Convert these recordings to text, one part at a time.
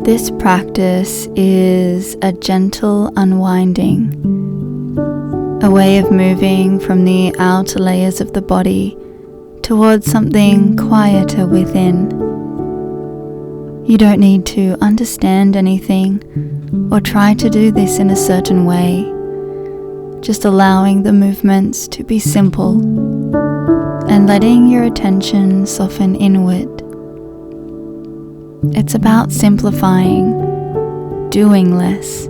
This practice is a gentle unwinding, a way of moving from the outer layers of the body towards something quieter within. You don't need to understand anything or try to do this in a certain way, just allowing the movements to be simple and letting your attention soften inward. It's about simplifying, doing less,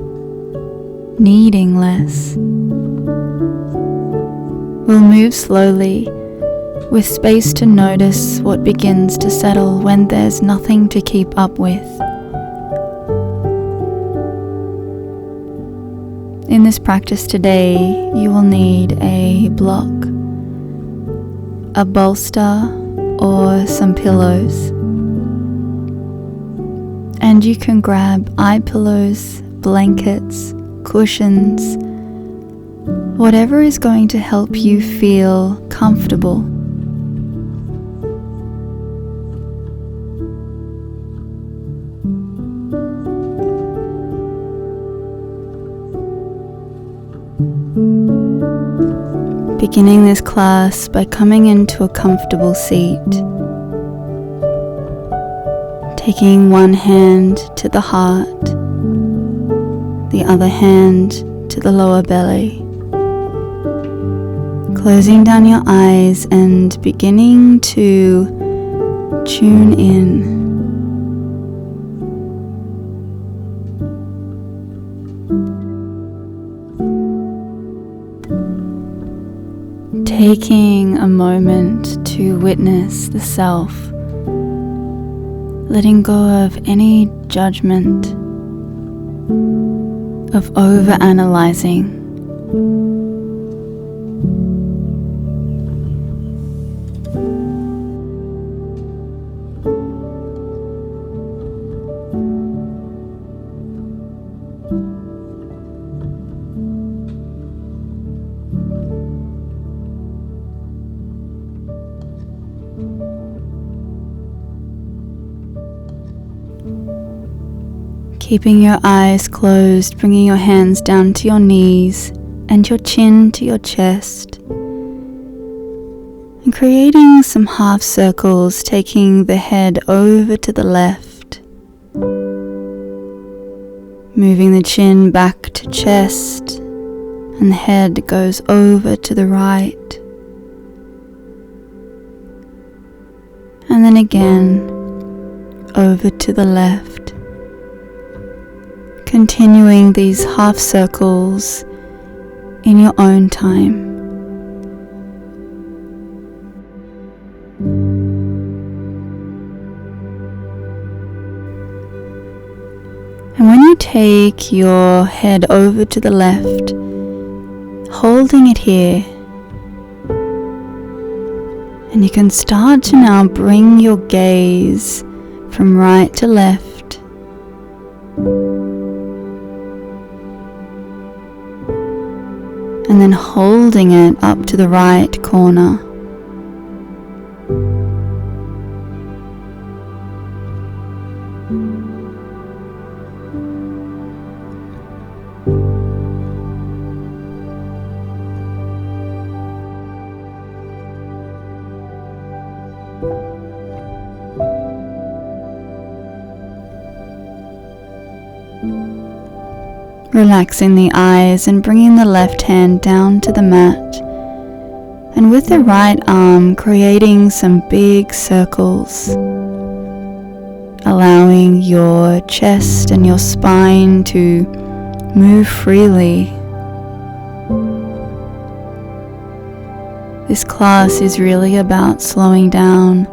needing less. We'll move slowly, with space to notice what begins to settle when there's nothing to keep up with. In this practice today, you will need a block, a bolster, or some pillows. And you can grab eye pillows, blankets, cushions, whatever is going to help you feel comfortable. Beginning this class by coming into a comfortable seat. Taking one hand to the heart, the other hand to the lower belly. Closing down your eyes and beginning to tune in. Taking a moment to witness the self. Letting go of any judgment, of over-analyzing. Keeping your eyes closed, bringing your hands down to your knees and your chin to your chest. And creating some half circles, taking the head over to the left. Moving the chin back to chest and the head goes over to the right. And then again, over to the left. Continuing these half circles in your own time. And when you take your head over to the left, holding it here, and you can start to now bring your gaze from right to left. And then holding it up to the right corner. Relaxing the eyes and bringing the left hand down to the mat, and with the right arm creating some big circles, allowing your chest and your spine to move freely. This class is really about slowing down,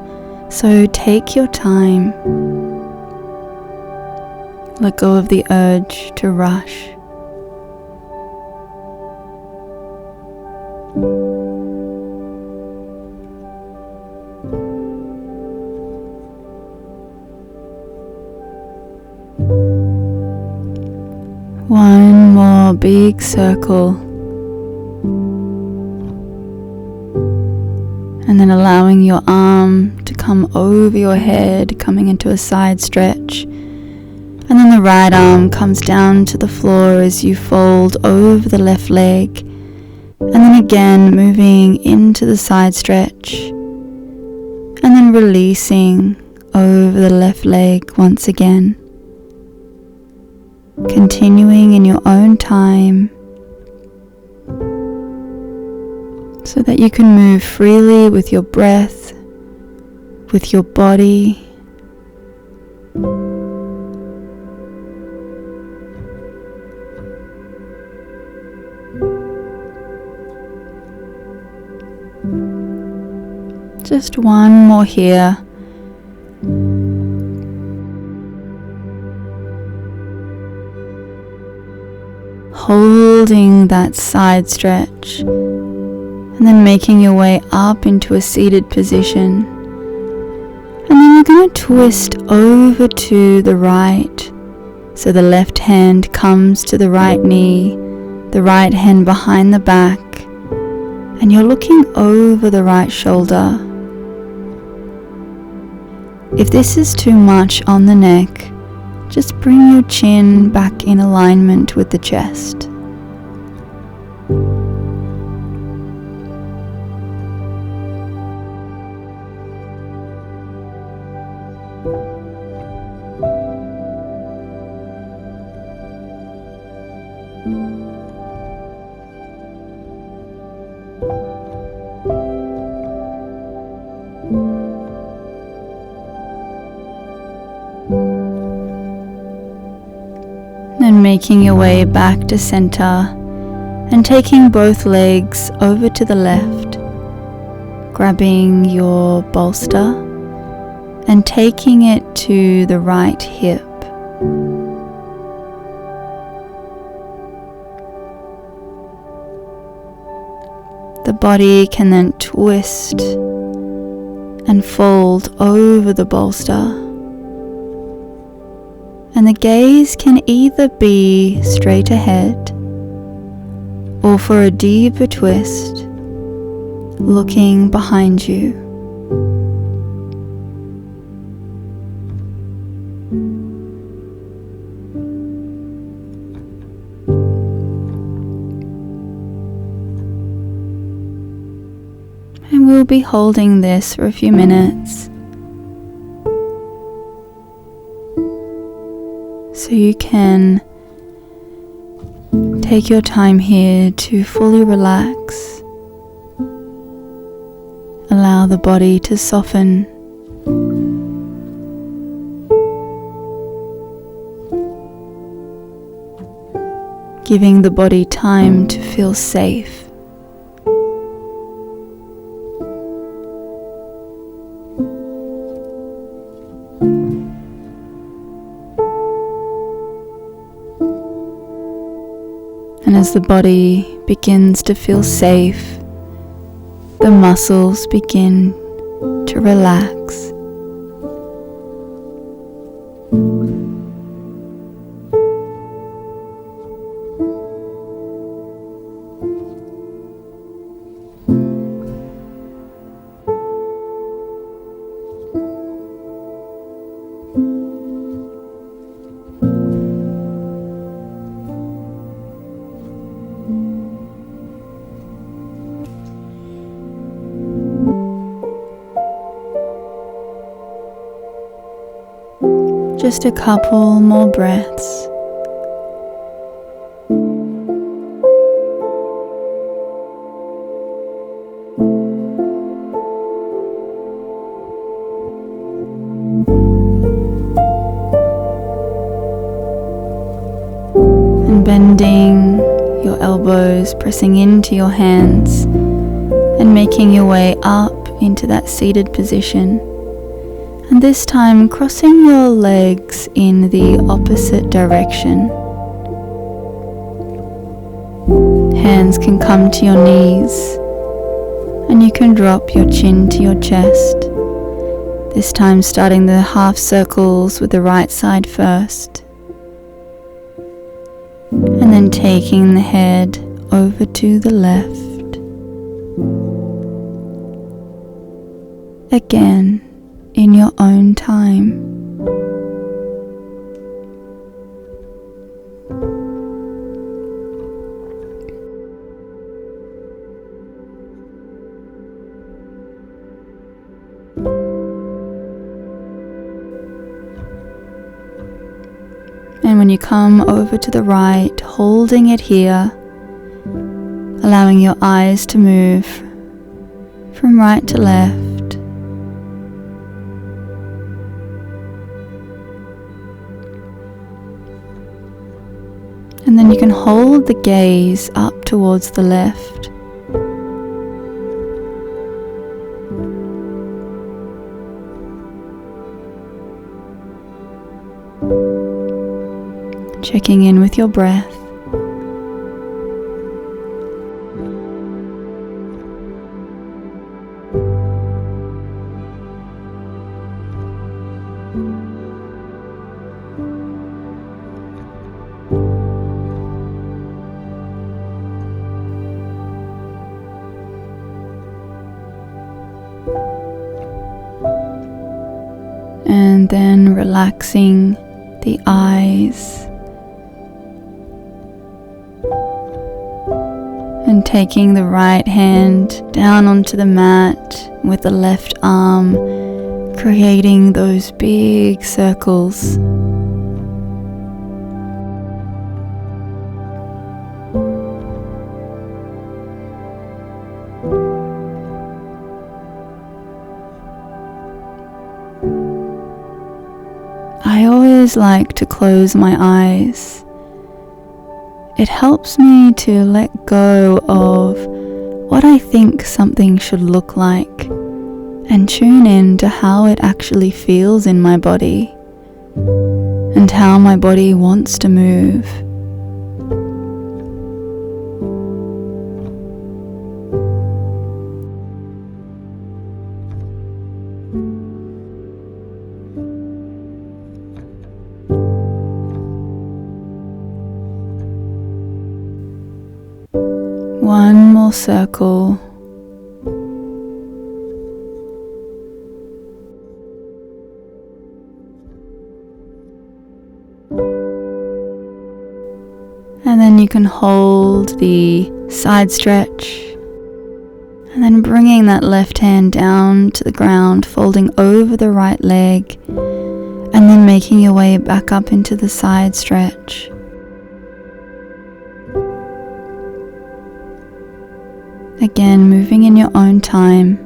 so take your time. Let go of the urge to rush. One more big circle, and then allowing your arm to come over your head, coming into a side stretch. And then the right arm comes down to the floor as you fold over the left leg. And then again moving into the side stretch. And then releasing over the left leg once again. Continuing in your own time, so that you can move freely with your breath, with your body. Just one more here. Holding that side stretch and then making your way up into a seated position. And then you're going to twist over to the right. So the left hand comes to the right knee, the right hand behind the back, and you're looking over the right shoulder. If this is too much on the neck, just bring your chin back in alignment with the chest. Then making your way back to center and taking both legs over to the left, grabbing your bolster and taking it to the right hip. The body can then twist and fold over the bolster. And the gaze can either be straight ahead or for a deeper twist, looking behind you. And we'll be holding this for a few minutes. So you can take your time here to fully relax. Allow the body to soften. Giving the body time to feel safe. And as the body begins to feel safe, the muscles begin to relax. Just a couple more breaths. And bending your elbows, pressing into your hands, and making your way up into that seated position. And this time crossing your legs in the opposite direction. Hands can come to your knees and you can drop your chin to your chest. This time starting the half circles with the right side first. And then taking the head over to the left. Again. in your own time. And when you come over to the right, holding it here, allowing your eyes to move from right to left. And then you can hold the gaze up towards the left. Checking in with your breath. And then relaxing the eyes. And taking the right hand down onto the mat with the left arm, creating those big circles. I always like to close my eyes. It helps me to let go of what I think something should look like and tune in to how it actually feels in my body and how my body wants to move. One more circle. And then you can hold the side stretch. And then bringing that left hand down to the ground, folding over the right leg. And then making your way back up into the side stretch. Again, moving in your own time.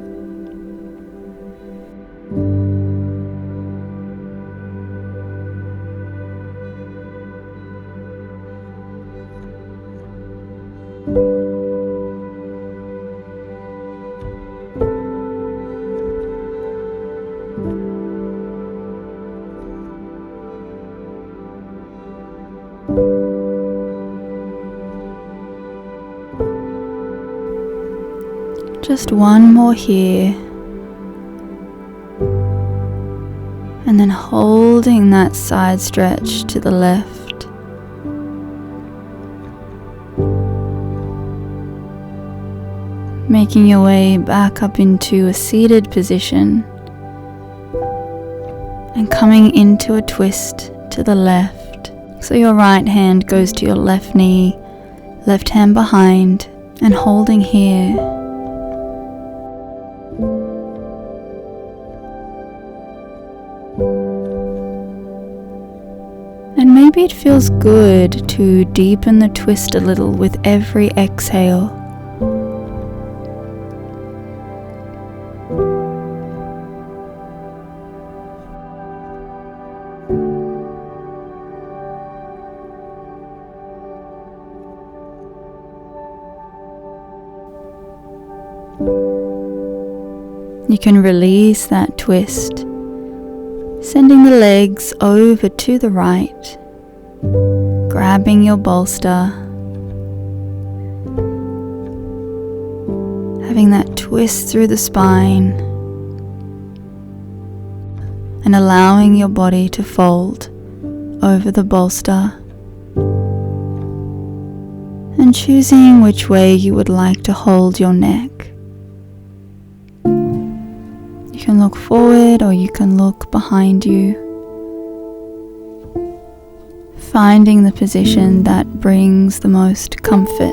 Just one more here, and then holding that side stretch to the left. Making your way back up into a seated position and coming into a twist to the left. So your right hand goes to your left knee, left hand behind, and holding here. And maybe it feels good to deepen the twist a little with every exhale. You can release that twist, sending the legs over to the right, grabbing your bolster, having that twist through the spine, and allowing your body to fold over the bolster, and choosing which way you would like to hold your neck. You can look forward or you can look behind you, finding the position that brings the most comfort.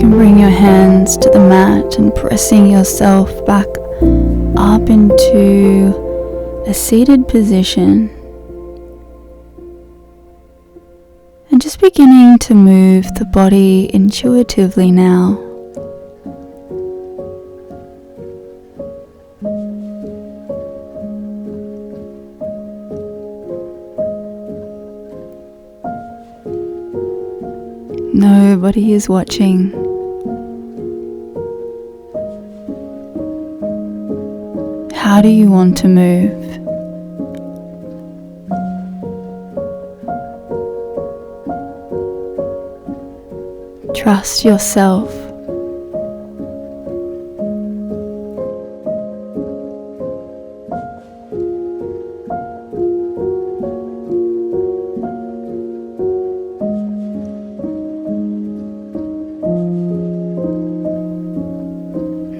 Bring your hands to the mat and pressing yourself back up into a seated position. And just beginning to move the body intuitively now. Nobody is watching. How do you want to move? Trust yourself.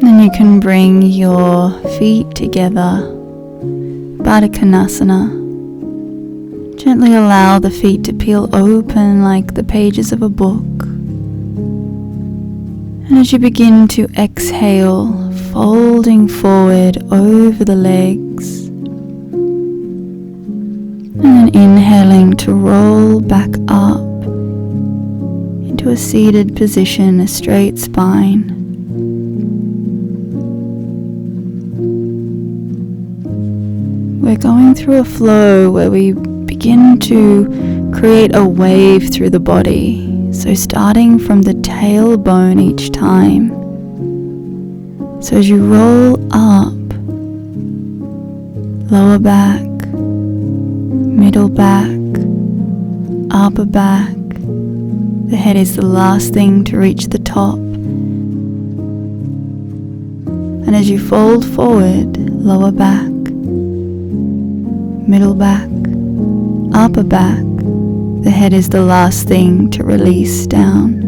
Then you can bring your feet together, Baddha Konasana. Gently allow the feet to peel open like the pages of a book. And as you begin to exhale, folding forward over the legs. And then inhaling to roll back up into a seated position, a straight spine. We're going through a flow where we begin to create a wave through the body. So starting from the tailbone each time. So as you roll up, lower back, middle back, upper back. The head is the last thing to reach the top. And as you fold forward, lower back, middle back, upper back, the head is the last thing to release down.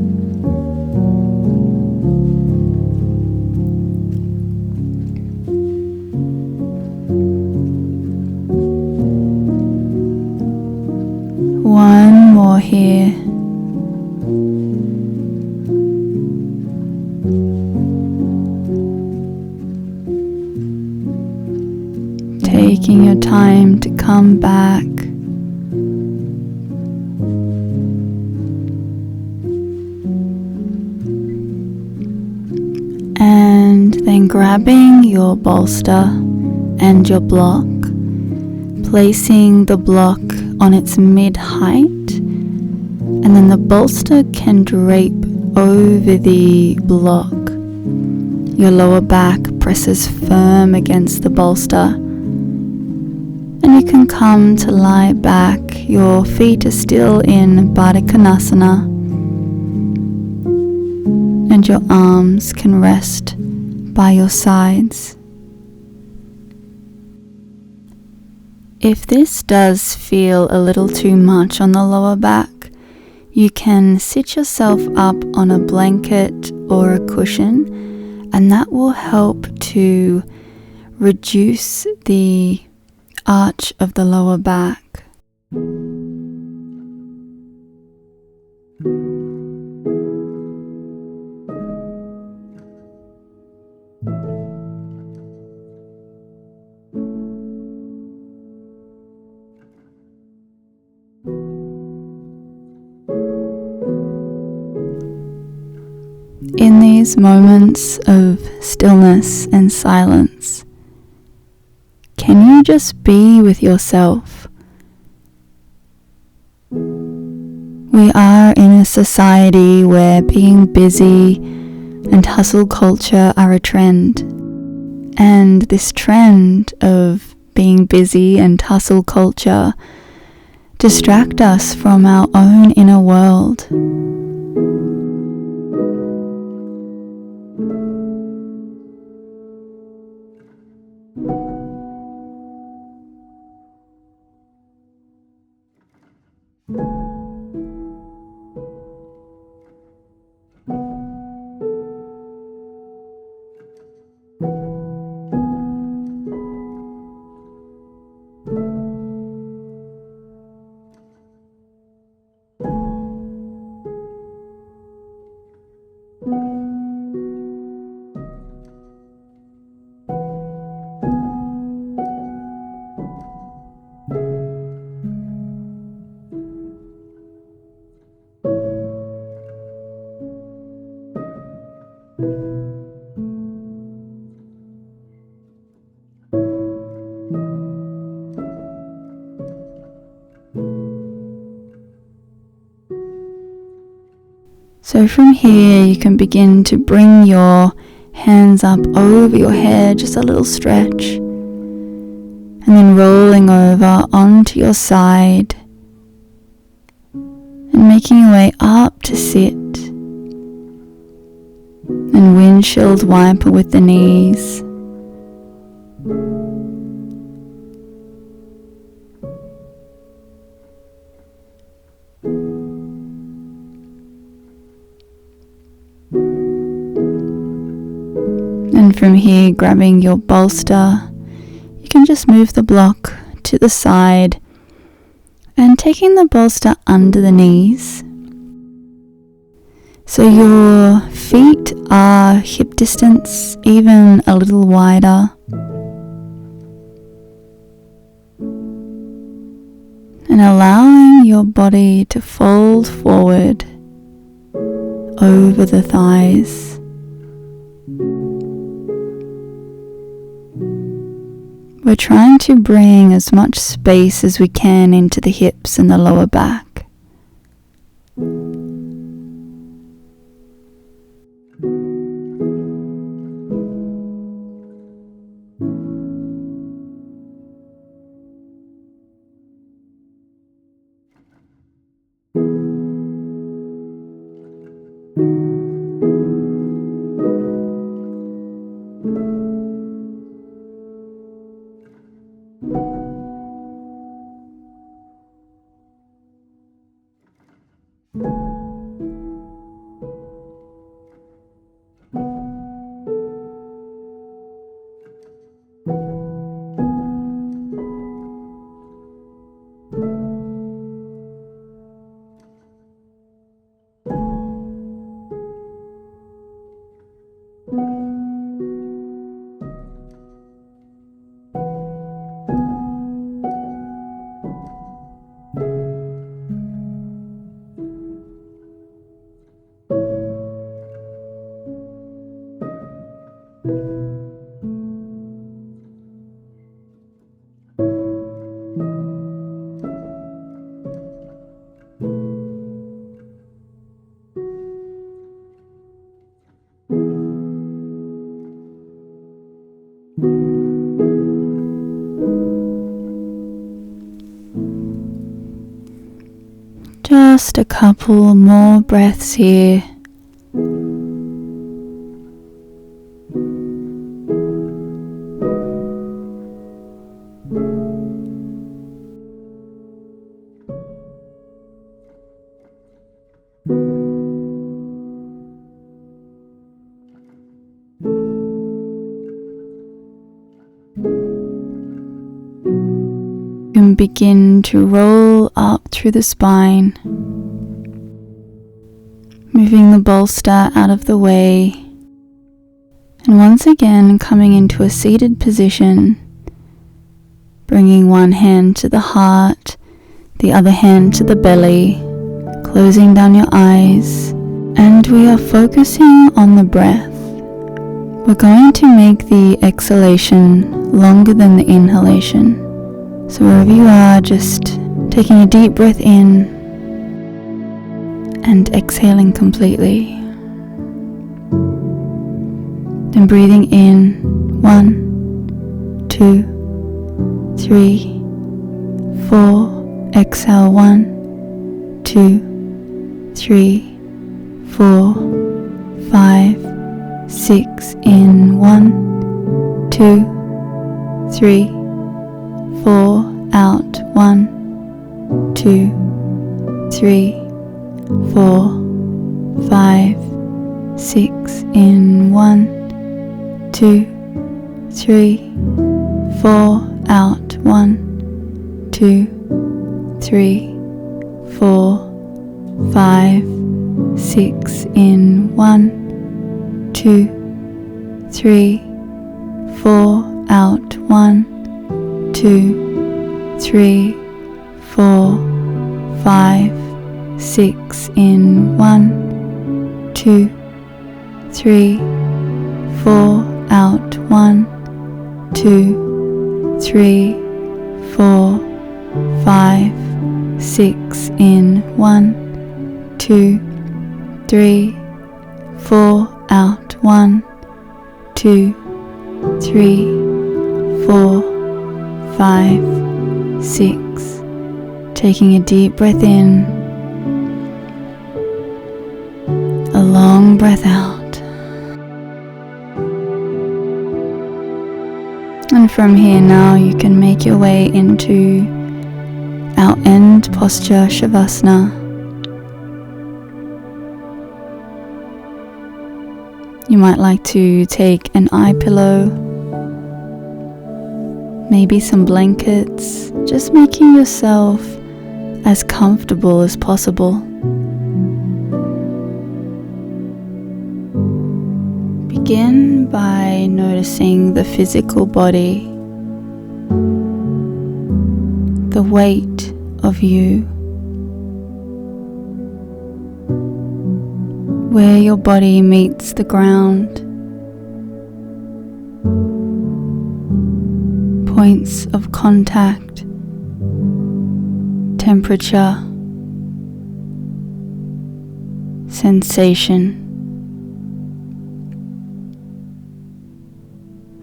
One more here. Taking your time to come back. And then grabbing your bolster and your block, placing the block on its mid-height, and then the bolster can drape over the block. Your lower back presses firm against the bolster, then you can come to lie back. Your feet are still in Baddha Konasana, and your arms can rest by your sides. If this does feel a little too much on the lower back, you can sit yourself up on a blanket or a cushion, and that will help to reduce the arch of the lower back. In these moments of stillness and silence, can you just be with yourself? We are in a society where being busy and hustle culture are a trend. And this trend of being busy and hustle culture distract us from our own inner world. So from here you can begin to bring your hands up over your head, just a little stretch, and then rolling over onto your side and making your way up to sit, and windshield wiper with the knees. And from here, grabbing your bolster, you can just move the block to the side and taking the bolster under the knees. So your feet are hip distance, even a little wider. And allowing your body to fold forward over the thighs. We're trying to bring as much space as we can into the hips and the lower back. Just a couple more breaths here. And begin to roll up through the spine, moving the bolster out of the way, and once again coming into a seated position, bringing one hand to the heart, the other hand to the belly, closing down your eyes, and we are focusing on the breath. We're going to make the exhalation longer than the inhalation. So wherever you are, just taking a deep breath in and exhaling completely. Then breathing in 1, 2, 3, 4. Exhale 1, 2, 3, 4, 5, 6. In 1, 2, 3, 4. Out 1, 2, 3, 4, 5, 6. In 1, 2, 3, 4. Out 1, 2, 3, 4, 5, 6. In 1, 2, 3, 4. Out 1, 2, 3, 4, 5, 6. In 1, 2, 3, 4. Out 1, 2, 3, 4, 5, 6. In 1, 2, 3, 4. Out 1, 2, 3, 4, 5, 6. Taking a deep breath in, a long breath out. And from here now you can make your way into our end posture, Shavasana. You might like to take an eye pillow, maybe some blankets, just making yourself as comfortable as possible. Begin by noticing the physical body, the weight of you, where your body meets the ground, points of contact, temperature, sensation.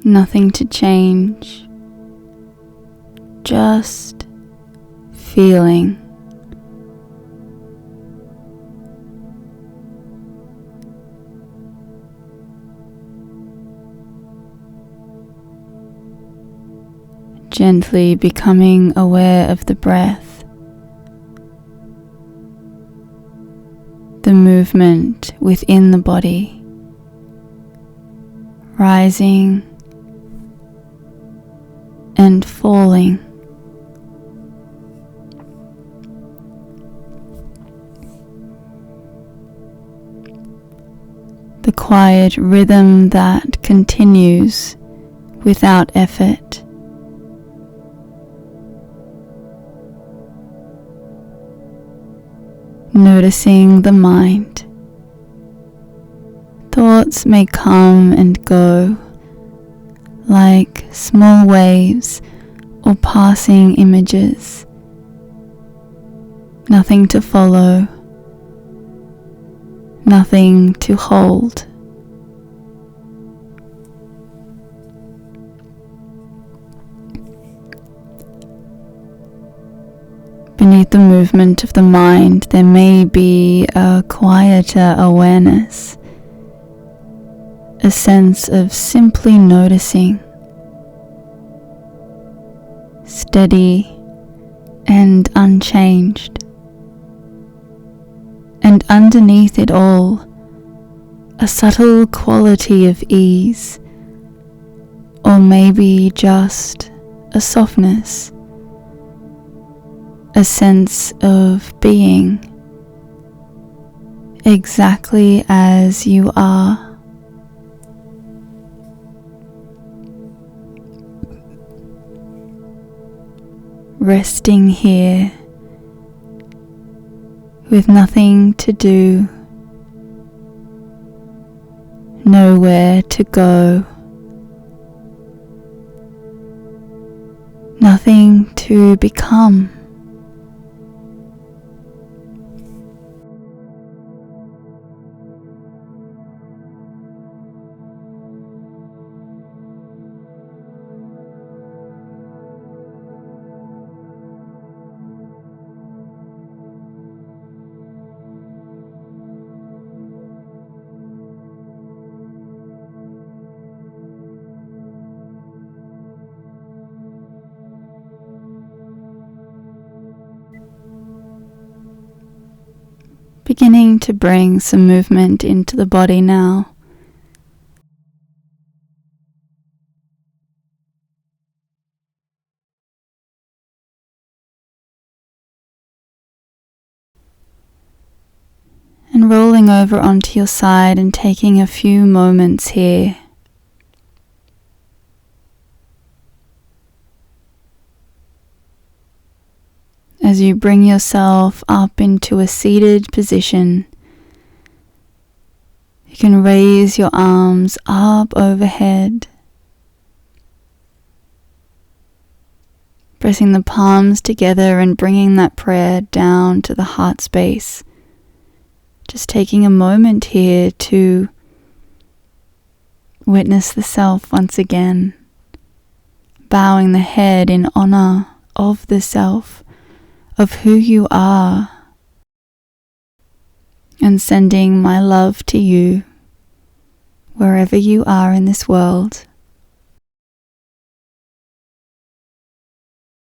Nothing to change, just feeling. Gently becoming aware of the breath, the movement within the body, rising and falling. The quiet rhythm that continues without effort. Noticing the mind. Thoughts may come and go like small waves or passing images. Nothing to follow, nothing to hold. Beneath the movement of the mind, there may be a quieter awareness, a sense of simply noticing, steady and unchanged. And underneath it all, a subtle quality of ease, or maybe just a softness, a sense of being exactly as you are. Resting here with nothing to do, nowhere to go, nothing to become. Beginning to bring some movement into the body now. And rolling over onto your side and taking a few moments here. As you bring yourself up into a seated position, you can raise your arms up overhead, pressing the palms together and bringing that prayer down to the heart space. Just taking a moment here to witness the self once again, bowing the head in honor of the self, of who you are, and sending my love to you wherever you are in this world.